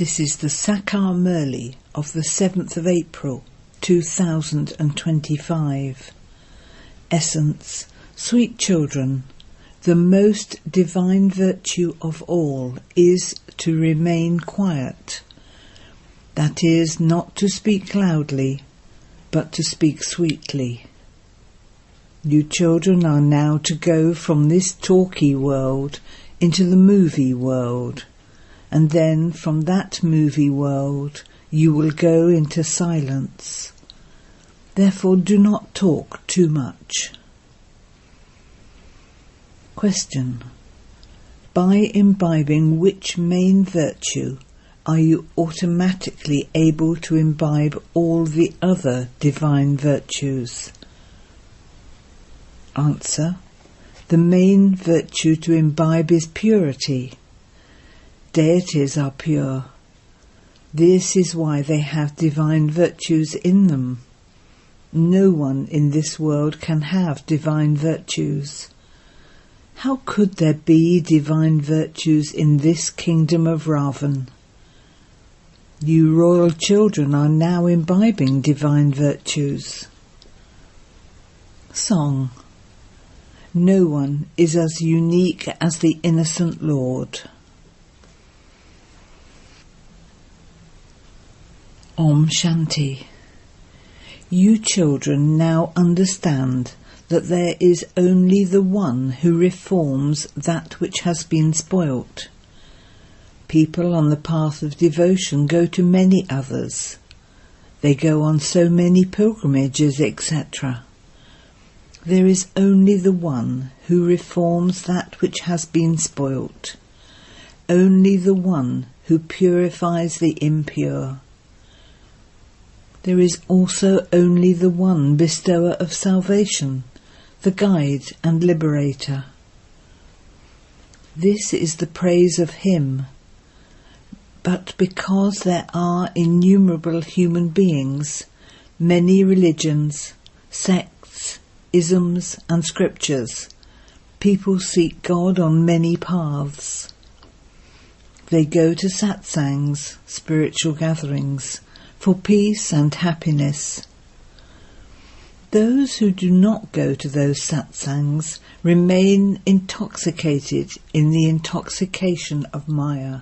This is the Sakar Murli of the 7th of April 2025. Essence: Sweet children, the most divine virtue of all is to remain quiet. That is, not to speak loudly, but to speak sweetly. You children are now to go from this talky world into the movie world, and then from that movie world you will go into silence. Therefore do not talk too much. Question: by imbibing which main virtue are you automatically able to imbibe all the other divine virtues? Answer: the main virtue to imbibe is purity. Deities are pure. This is why they have divine virtues in them. No one in this world can have divine virtues. How could there be divine virtues in this kingdom of Ravan? You royal children are now imbibing divine virtues. Song: no one is as unique as the innocent Lord. Om Shanti. You children now understand that there is only the one who reforms that which has been spoilt. People on the path of devotion go to many others. They go on so many pilgrimages, etc. There is only the one who reforms that which has been spoilt. Only the one who purifies the impure. There is also only the one bestower of salvation, the guide and liberator. This is the praise of him. But because there are innumerable human beings, many religions, sects, isms and scriptures, people seek God on many paths. They go to satsangs, spiritual gatherings, for peace and happiness. Those who do not go to those satsangs remain intoxicated in the intoxication of Maya.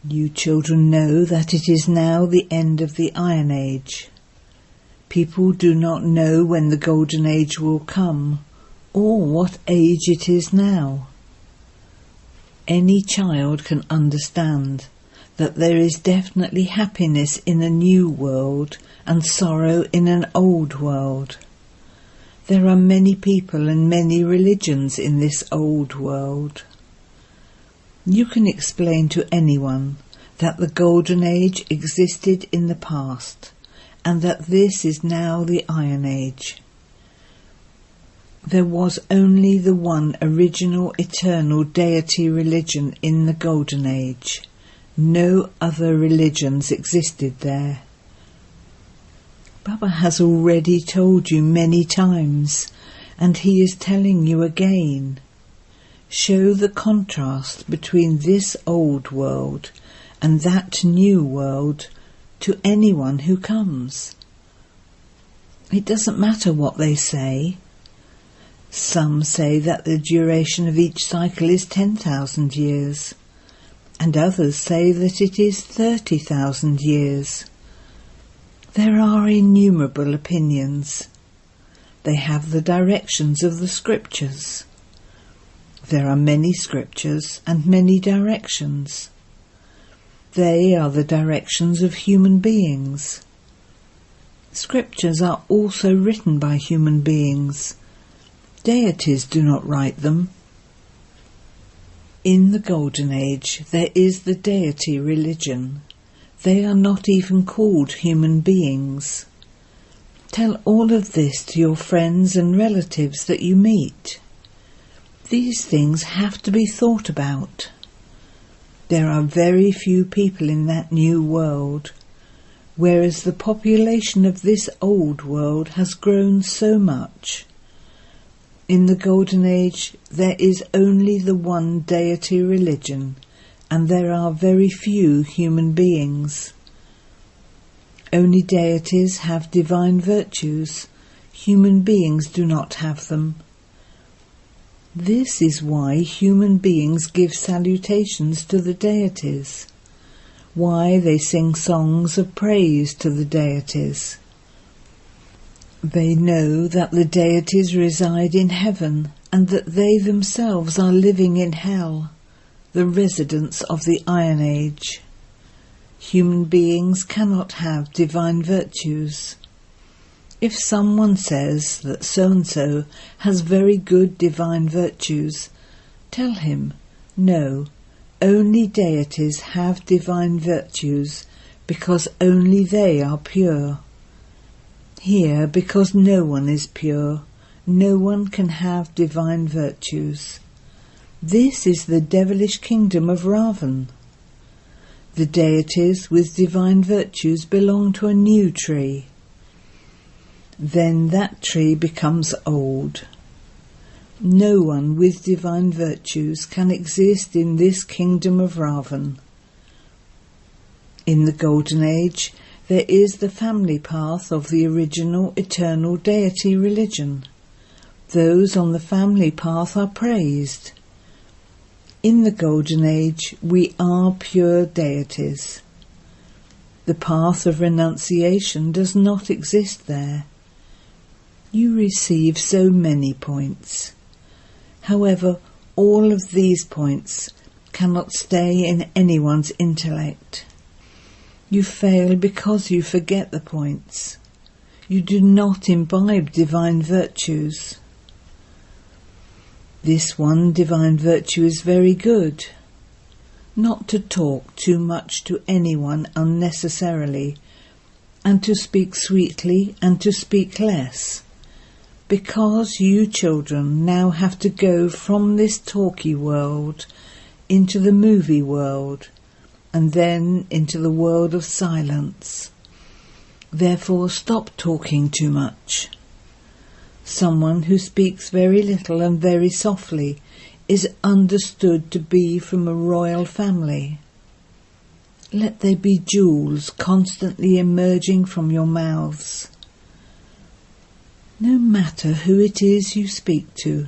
You children know that it is now the end of the Iron Age. People do not know when the Golden Age will come, or what age it is now. Any child can understand that there is definitely happiness in a new world and sorrow in an old world. There are many people and many religions in this old world. You can explain to anyone that the Golden Age existed in the past and that this is now the Iron Age. There was only the one original eternal deity religion in the Golden Age. No other religions existed there. Baba has already told you many times, and he is telling you again. Show the contrast between this old world and that new world to anyone who comes. It doesn't matter what they say. Some say that the duration of each cycle is 10,000 years. And others say that it is 30,000 years. There are innumerable opinions. They have the directions of the scriptures. There are many scriptures and many directions. They are the directions of human beings. Scriptures are also written by human beings. Deities do not write them. In the Golden Age there is the deity religion. They are not even called human beings. Tell all of this to your friends and relatives that you meet. These things have to be thought about. There are very few people in that new world, whereas the population of this old world has grown so much. In the Golden Age there is only the one deity religion, and there are very few human beings. Only deities have divine virtues. Human beings do not have them. This is why human beings give salutations to the deities, why they sing songs of praise to the deities. They know that the deities reside in heaven and that they themselves are living in hell, the residents of the Iron Age. Human beings cannot have divine virtues. If someone says that so-and-so has very good divine virtues, tell him, no, only deities have divine virtues because only they are pure. Here, because no one is pure, no one can have divine virtues. This is the devilish kingdom of Ravan. The deities with divine virtues belong to a new tree. Then that tree becomes old. No one with divine virtues can exist in this kingdom of Ravan. In the Golden Age, there is the family path of the original eternal deity religion. Those on the family path are praised. In the Golden Age, we are pure deities. The path of renunciation does not exist there. You receive so many points. However, all of these points cannot stay in anyone's intellect. You fail because you forget the points. You do not imbibe divine virtues. This one divine virtue is very good. Not to talk too much to anyone unnecessarily, and to speak sweetly and to speak less. Because you children now have to go from this talky world into the movie world, and then into the world of silence. Therefore stop talking too much. Someone who speaks very little and very softly is understood to be from a royal family. Let there be jewels constantly emerging from your mouths. No matter who it is you speak to,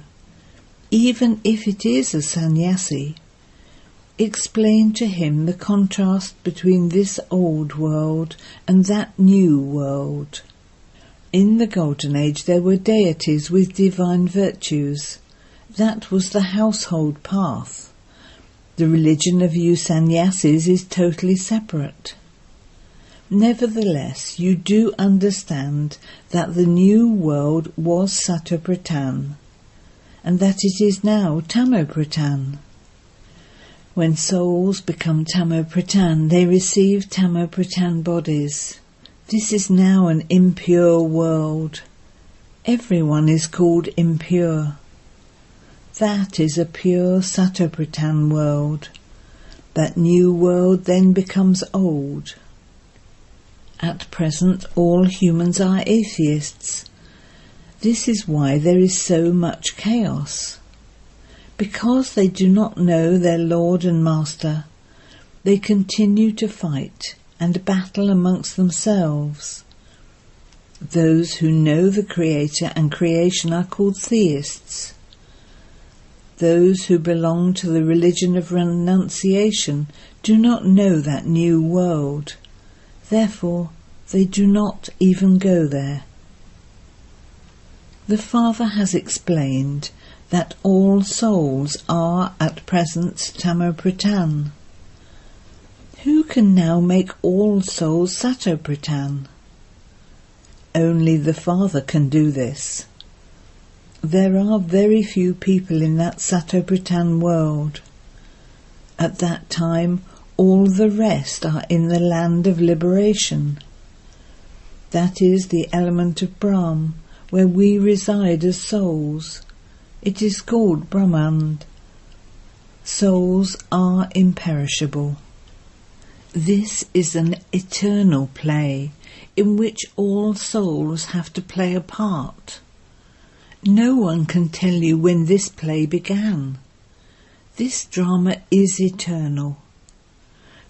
even if it is a sannyasi, explain to him the contrast between this old world and that new world. In the Golden Age there were deities with divine virtues. That was the household path. The religion of you sannyasis is totally separate. Nevertheless, you do understand that the new world was Satyapradhan, and that it is now Tamopradhan. When souls become Tamopradhan, they receive Tamopradhan bodies. This is now an impure world. Everyone is called impure. That is a pure Satyapradhan world. That new world then becomes old. At present all humans are atheists. This is why there is so much chaos. Because they do not know their Lord and Master, they continue to fight and battle amongst themselves. Those who know the Creator and creation are called theists. Those who belong to the religion of renunciation do not know that new world. Therefore, they do not even go there. The Father has explained that all souls are at present Tamopradhan. Who can now make all souls Satyapradhan? Only the Father can do this. There are very few people in that Satyapradhan world. At that time, all the rest are in the land of liberation. That is the element of Brahm, where we reside as souls. It is called Brahman. Souls are imperishable. This is an eternal play in which all souls have to play a part. No one can tell you when this play began. This drama is eternal.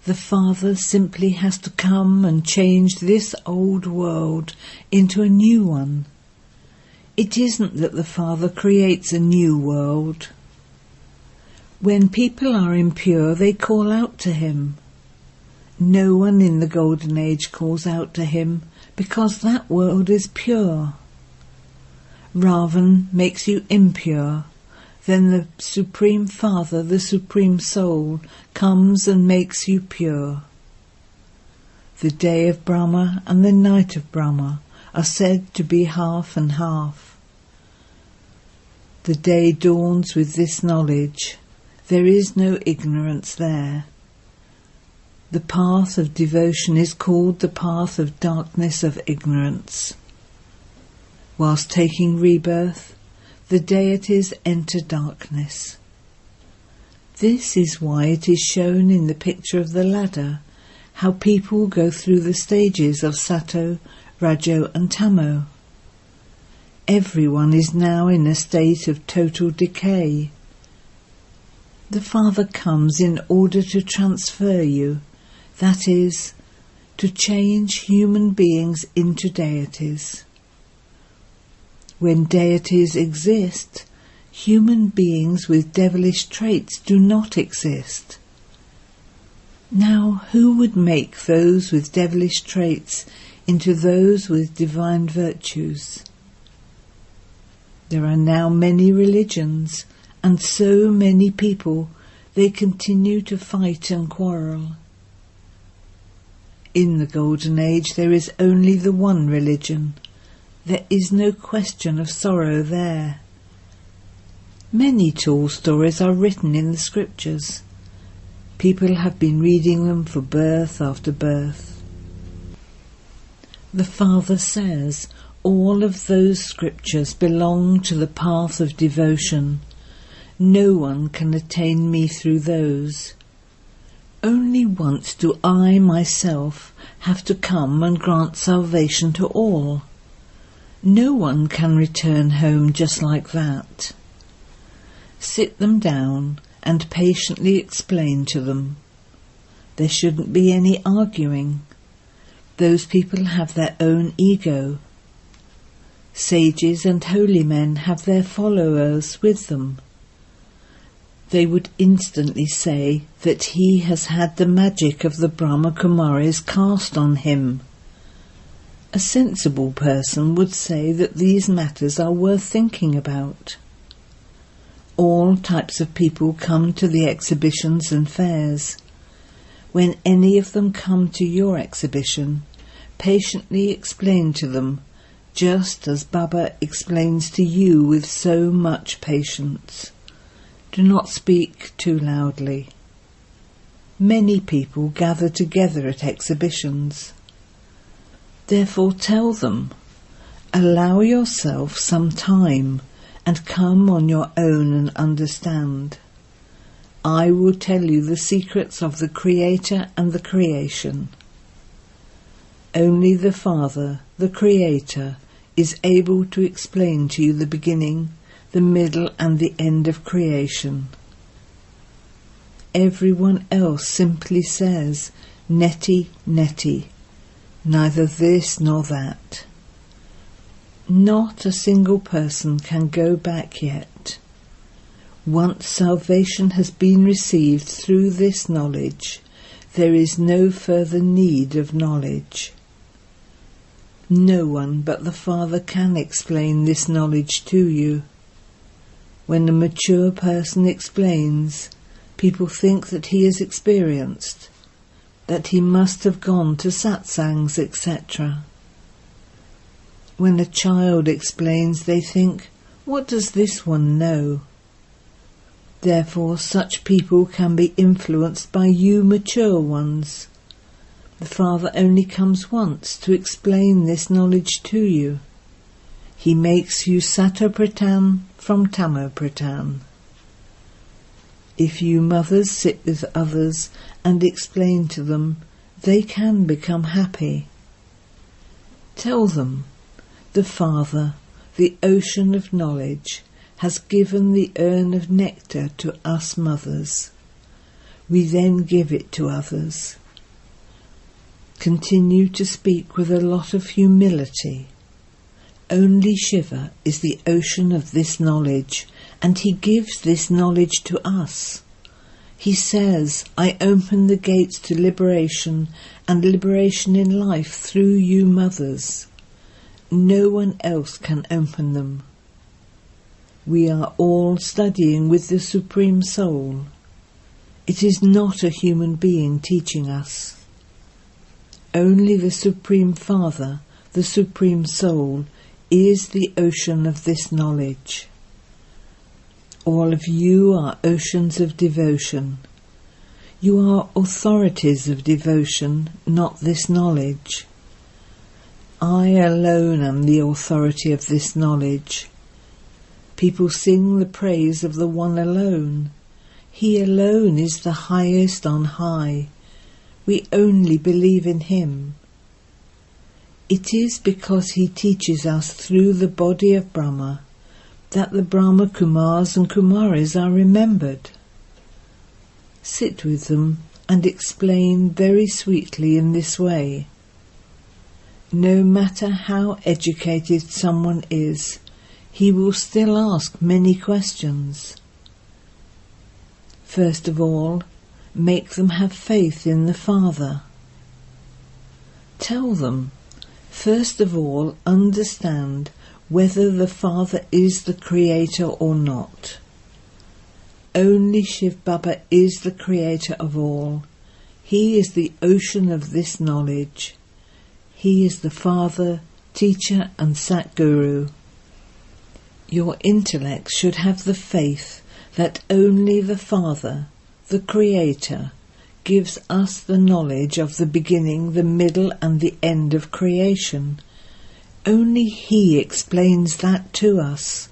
The Father simply has to come and change this old world into a new one. It isn't that the Father creates a new world. When people are impure, they call out to him. No one in the Golden Age calls out to him because that world is pure. Ravan makes you impure. Then the Supreme Father, the Supreme Soul, comes and makes you pure. The day of Brahma and the night of Brahma are said to be half and half. The day dawns with this knowledge. There is no ignorance there. The path of devotion is called the path of darkness of ignorance. Whilst taking rebirth, the deities enter darkness. This is why it is shown in the picture of the ladder, how people go through the stages of Sato, Rajo and Tamo. Everyone is now in a state of total decay. The Father comes in order to transfer you, that is, to change human beings into deities. When deities exist, human beings with devilish traits do not exist. Now, who would make those with devilish traits into those with divine virtues? There are now many religions, and so many people, they continue to fight and quarrel. In the Golden Age there is only the one religion. There is no question of sorrow there. Many tall stories are written in the scriptures. People have been reading them for birth after birth. The Father says all of those scriptures belong to the path of devotion. No one can attain me through those. Only once do I myself have to come and grant salvation to all. No one can return home just like that. Sit them down and patiently explain to them. There shouldn't be any arguing. Those people have their own ego. Sages and holy men have their followers with them. They would instantly say that he has had the magic of the Brahma Kumaris cast on him. A sensible person would say that these matters are worth thinking about. All types of people come to the exhibitions and fairs. When any of them come to your exhibition, patiently explain to them, just as Baba explains to you with so much patience. Do not speak too loudly. Many people gather together at exhibitions. Therefore tell them, allow yourself some time and come on your own and understand. I will tell you the secrets of the Creator and the creation. Only the Father, the Creator, is able to explain to you the beginning, the middle and the end of creation. Everyone else simply says, neti, neti. Neither this nor that. Not a single person can go back yet. Once salvation has been received through this knowledge, there is no further need of knowledge. No one but the Father can explain this knowledge to you. When a mature person explains, people think that he is experienced, that he must have gone to satsangs, etc. When a child explains, they think, what does this one know? Therefore, such people can be influenced by you mature ones. The Father only comes once to explain this knowledge to you. He makes you Sato-Pratan from Tamo-Pratan. If you mothers sit with others and explain to them, they can become happy. Tell them, the Father, the ocean of knowledge, has given the urn of nectar to us mothers. We then give it to others. Continue to speak with a lot of humility. Only Shiva is the ocean of this knowledge, and he gives this knowledge to us. He says, I open the gates to liberation and liberation in life through you mothers. No one else can open them. We are all studying with the Supreme Soul. It is not a human being teaching us. Only the Supreme Father, the Supreme Soul, is the ocean of this knowledge. All of you are oceans of devotion. You are authorities of devotion, not this knowledge. I alone am the authority of this knowledge. People sing the praise of the One alone. He alone is the highest on high. We only believe in him. It is because he teaches us through the body of Brahma that the Brahma Kumaris and Kumaris are remembered. Sit with them and explain very sweetly in this way. No matter how educated someone is, he will still ask many questions. First of all, make them have faith in the Father. Tell them, first of all, understand whether the Father is the Creator or not. Only shivbaba is the Creator of all. He is the ocean of this knowledge. He is the Father, Teacher and Satguru. Your intellect should have the faith that only the Father, the Creator, gives us the knowledge of the beginning, the middle and the end of creation. Only he explains that to us.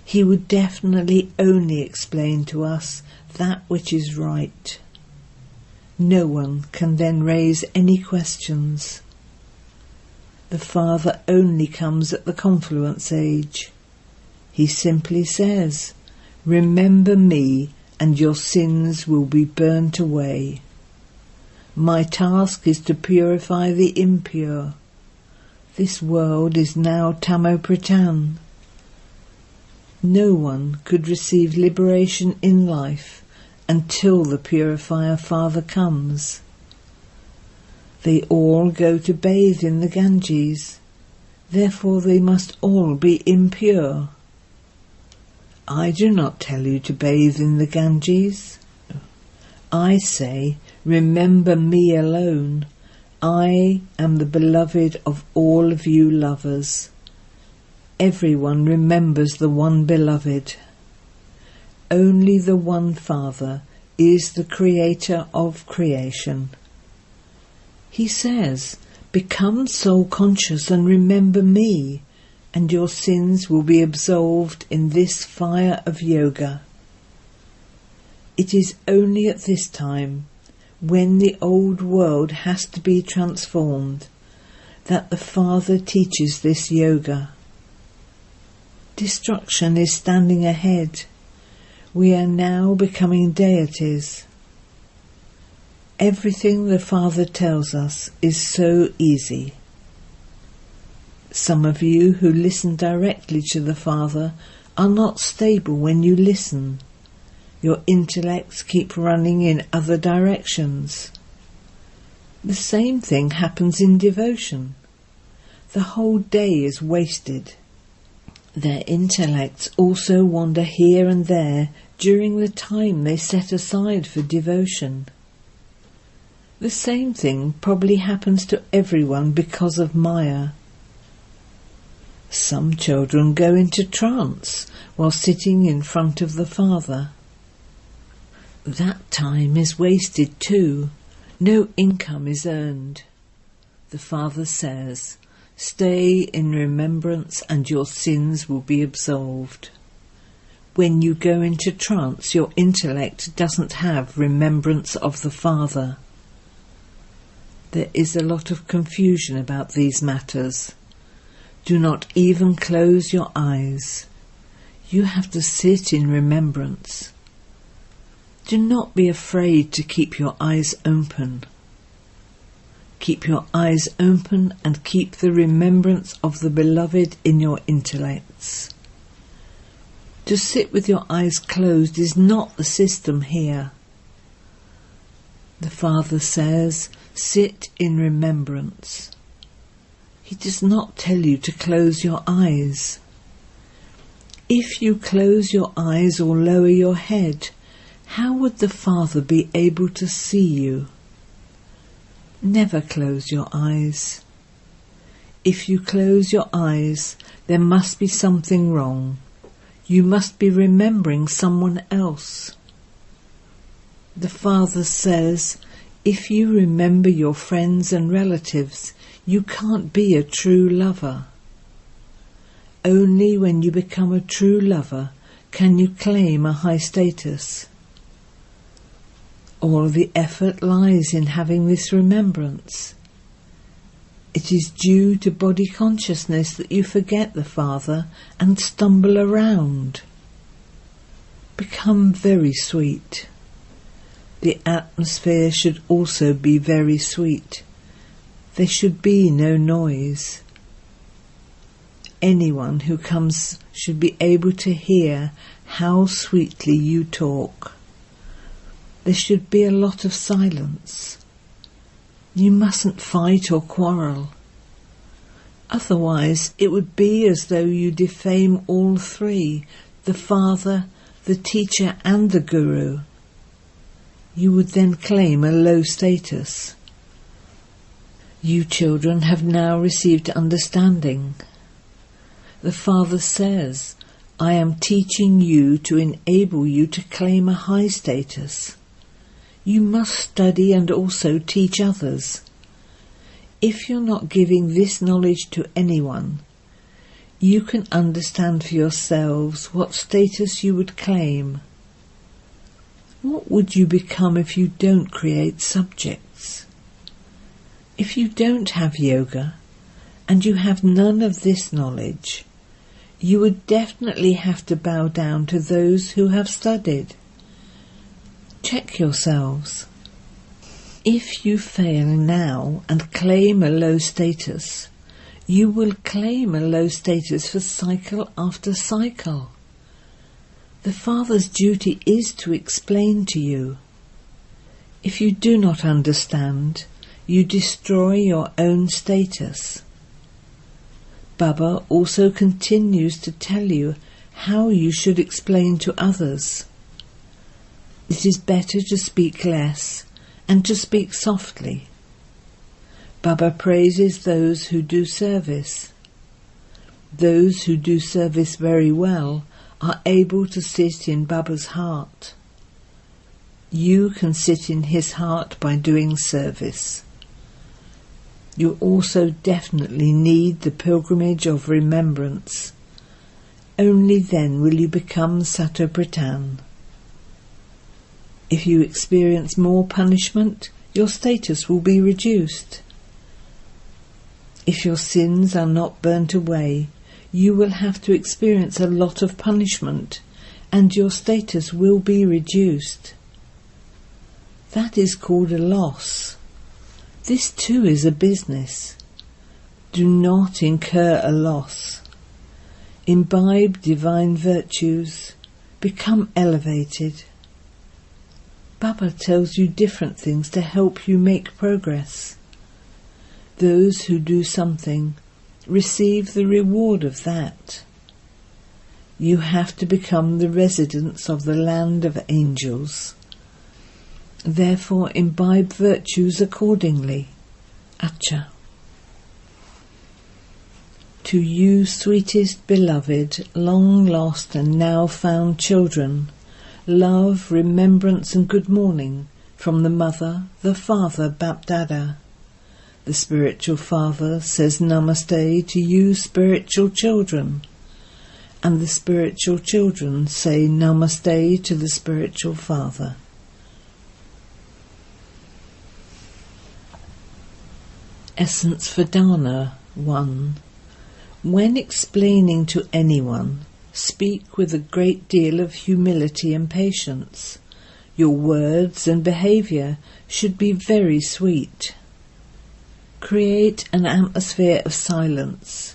He would definitely only explain to us that which is right. No one can then raise any questions. The Father only comes at the confluence age. He simply says, remember me and your sins will be burnt away. My task is to purify the impure. This world is now Tamopritan. No one could receive liberation in life until the Purifier Father comes. They all go to bathe in the Ganges, therefore they must all be impure. I do not tell you to bathe in the Ganges. I say, remember me alone. I am the beloved of all of you lovers. Everyone remembers the one beloved. Only the one Father is the Creator of creation. He says, become soul conscious and remember me, and your sins will be absolved in this fire of yoga. It is only at this time, when the old world has to be transformed, that the Father teaches this yoga. Destruction is standing ahead. We are now becoming deities. Everything the Father tells us is so easy. Some of you who listen directly to the Father are not stable when you listen. Your intellects keep running in other directions. The same thing happens in devotion. The whole day is wasted. Their intellects also wander here and there during the time they set aside for devotion. The same thing probably happens to everyone because of Maya. Some children go into trance while sitting in front of the Father. That time is wasted too. No income is earned. The Father says, stay in remembrance and your sins will be absolved. When you go into trance, your intellect doesn't have remembrance of the Father. There is a lot of confusion about these matters. Do not even close your eyes. You have to sit in remembrance. Do not be afraid to keep your eyes open. Keep your eyes open and keep the remembrance of the beloved in your intellects. To sit with your eyes closed is not the system here. The Father says, sit in remembrance. He does not tell you to close your eyes. If you close your eyes or lower your head, how would the Father be able to see you? Never close your eyes. If you close your eyes, there must be something wrong. You must be remembering someone else. The Father says, if you remember your friends and relatives, you can't be a true lover. Only when you become a true lover can you claim a high status. All the effort lies in having this remembrance. It is due to body consciousness that you forget the Father and stumble around. Become very sweet. The atmosphere should also be very sweet. There should be no noise. Anyone who comes should be able to hear how sweetly you talk. There should be a lot of silence. You mustn't fight or quarrel. Otherwise it would be as though you defame all three, the Father, the teacher and the Guru. You would then claim a low status. You children have now received understanding. The Father says, I am teaching you to enable you to claim a high status. You must study and also teach others. If you're not giving this knowledge to anyone, you can understand for yourselves what status you would claim. What would you become if you don't create subjects? If you don't have yoga, and you have none of this knowledge, you would definitely have to bow down to those who have studied. Check yourselves. If you fail now and claim a low status, you will claim a low status for cycle after cycle. The Father's duty is to explain to you. If you do not understand, you destroy your own status. Baba also continues to tell you how you should explain to others. It is better to speak less and to speak softly. Baba praises those who do service. Those who do service very well are able to sit in Baba's heart. You can sit in his heart by doing service. You also definitely need the pilgrimage of remembrance. Only then will you become Satopratan. If you experience more punishment, your status will be reduced. If your sins are not burnt away, you will have to experience a lot of punishment, and your status will be reduced. That is called a loss. This too is a business. Do not incur a loss. Imbibe divine virtues. Become elevated. Baba tells you different things to help you make progress. Those who do something receive the reward of that. You have to become the residents of the land of angels. Therefore imbibe virtues accordingly. Acha. To you, sweetest beloved, long lost and now found children, love, remembrance and good morning from the Mother, the Father, BapDada. The spiritual Father says Namaste to you spiritual children, and the spiritual children say Namaste to the spiritual Father. Essence for Dana 1. When explaining to anyone, speak with a great deal of humility and patience. Your words and behaviour should be very sweet. Create an atmosphere of silence.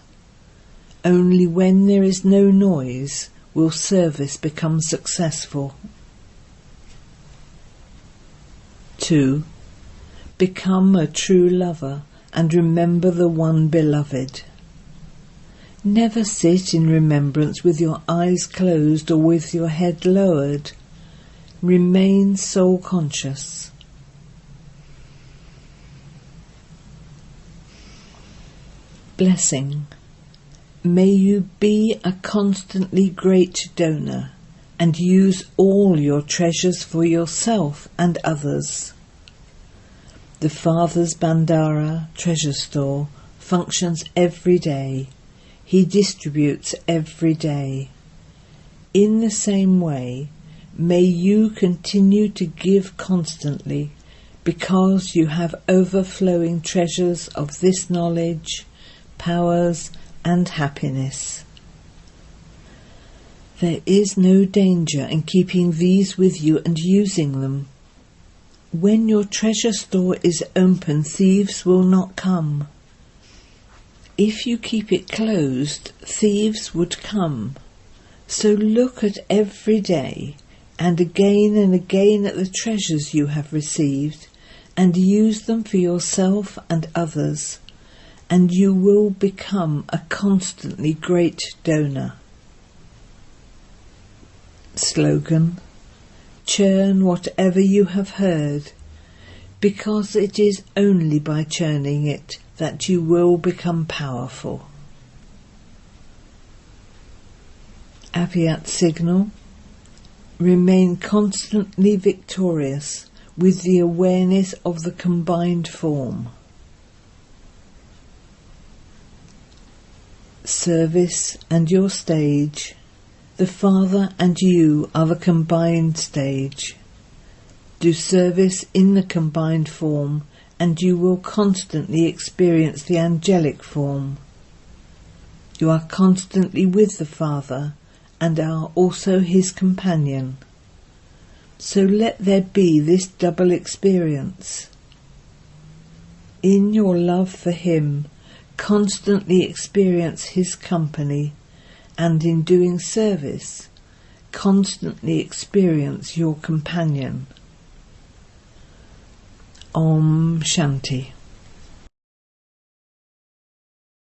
Only when there is no noise will service become successful. 2. Become a true lover and remember the one beloved. Never sit in remembrance with your eyes closed or with your head lowered. Remain soul conscious. Blessing. May you be a constantly great donor and use all your treasures for yourself and others. The Father's Bandara treasure store functions every day. He distributes every day. In the same way, may you continue to give constantly because you have overflowing treasures of this knowledge, powers and happiness. There is no danger in keeping these with you and using them. When your treasure store is open, thieves will not come. If you keep it closed, thieves would come. So look at every day and again at the treasures you have received and use them for yourself and others, and you will become a constantly great donor. Slogan: churn whatever you have heard, because it is only by churning it that you will become powerful. Avyakt signal: remain constantly victorious with the awareness of the combined form. Service and your stage. The Father and you are the combined stage. Do service in the combined form and you will constantly experience the angelic form. You are constantly with the Father and are also his companion. So let there be this double experience. In your love for him, constantly experience his company, and in doing service, constantly experience your companion. Om Shanti.